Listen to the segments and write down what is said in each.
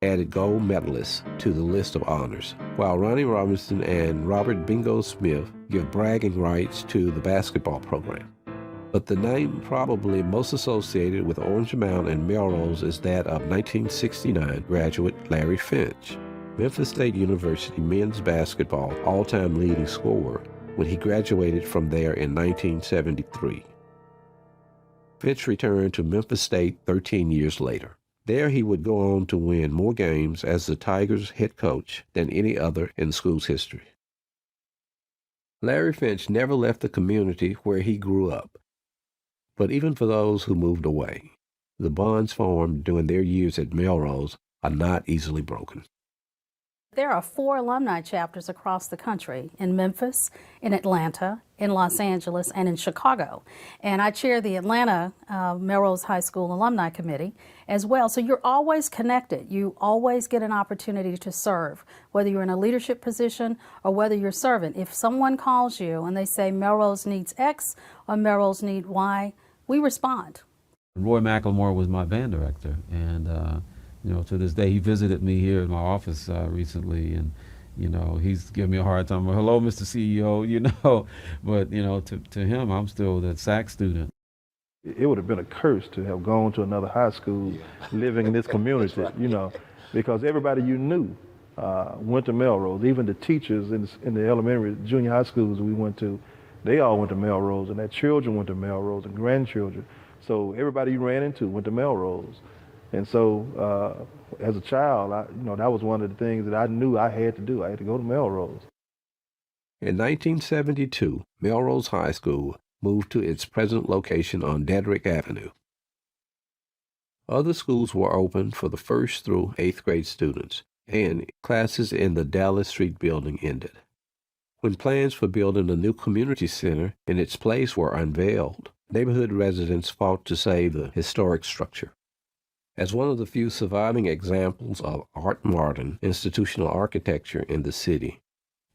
added gold medalists to the list of honors, while Ronnie Robinson and Robert Bingo Smith give bragging rights to the basketball program. But the name probably most associated with Orange Mound and Melrose is that of 1969 graduate Larry Finch, Memphis State University men's basketball all-time leading scorer when he graduated from there in 1973. Finch returned to Memphis State 13 years later. There he would go on to win more games as the Tigers' head coach than any other in the school's history. Larry Finch never left the community where he grew up. But even for those who moved away, the bonds formed during their years at Melrose are not easily broken. There are 4 alumni chapters across the country, in Memphis, in Atlanta, in Los Angeles, and in Chicago. And I chair the Atlanta Melrose High School Alumni Committee as well. So you're always connected. You always get an opportunity to serve, whether you're in a leadership position or whether you're serving. If someone calls you and they say Melrose needs X or Melrose needs Y, we respond. Roy McLemore was my band director, and to this day, he visited me here in my office recently, and he's giving me a hard time. Well, hello, Mr. CEO, but to him, I'm still that sax student. It would have been a curse to have gone to another high school, living in this community, because everybody you knew went to Melrose. Even the teachers in the elementary, junior high schools we went to, they all went to Melrose, and their children went to Melrose, and grandchildren. So everybody you ran into went to Melrose. And so as a child, that was one of the things that I knew I had to do. I had to go to Melrose. In 1972, Melrose High School moved to its present location on Dedrick Avenue. Other schools were opened for the 1st through 8th grade students, and classes in the Dallas Street building ended. When plans for building a new community center in its place were unveiled, neighborhood residents fought to save the historic structure. As one of the few surviving examples of Art Modern institutional architecture in the city,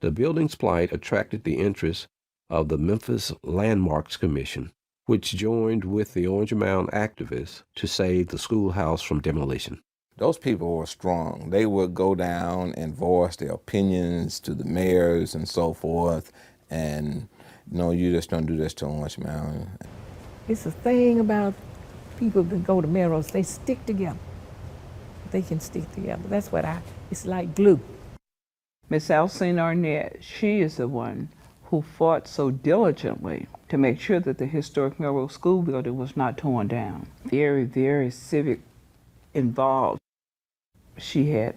the building's plight attracted the interest of the Memphis Landmarks Commission, which joined with the Orange Mound activists to save the schoolhouse from demolition. Those people were strong. They would go down and voice their opinions to the mayors and so forth, and you just don't do this to Orange Mound. It's a thing about people that go to Melrose, they stick together. They can stick together. That's what it's like glue. Miss Alcine Arnett, she is the one who fought so diligently to make sure that the historic Melrose School building was not torn down. Very, very civic involved. She had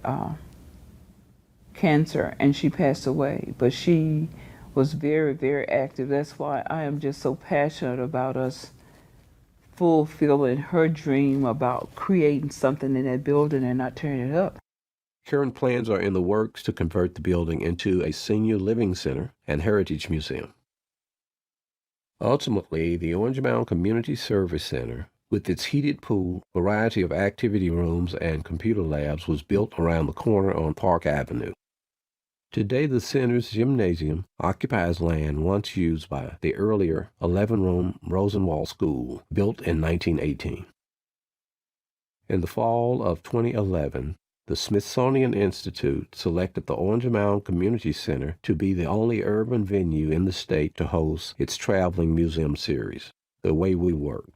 cancer and she passed away, but she was very, very active. That's why I am just so passionate about us fulfilling her dream about creating something in that building and not tearing it up. Current plans are in the works to convert the building into a senior living center and heritage museum. Ultimately, the Orange Mound Community Service Center, with its heated pool, variety of activity rooms, and computer labs, was built around the corner on Park Avenue. Today, the center's gymnasium occupies land once used by the earlier 11-room Rosenwald School, built in 1918. In the fall of 2011, the Smithsonian Institute selected the Orange Mound Community Center to be the only urban venue in the state to host its traveling museum series, The Way We Work.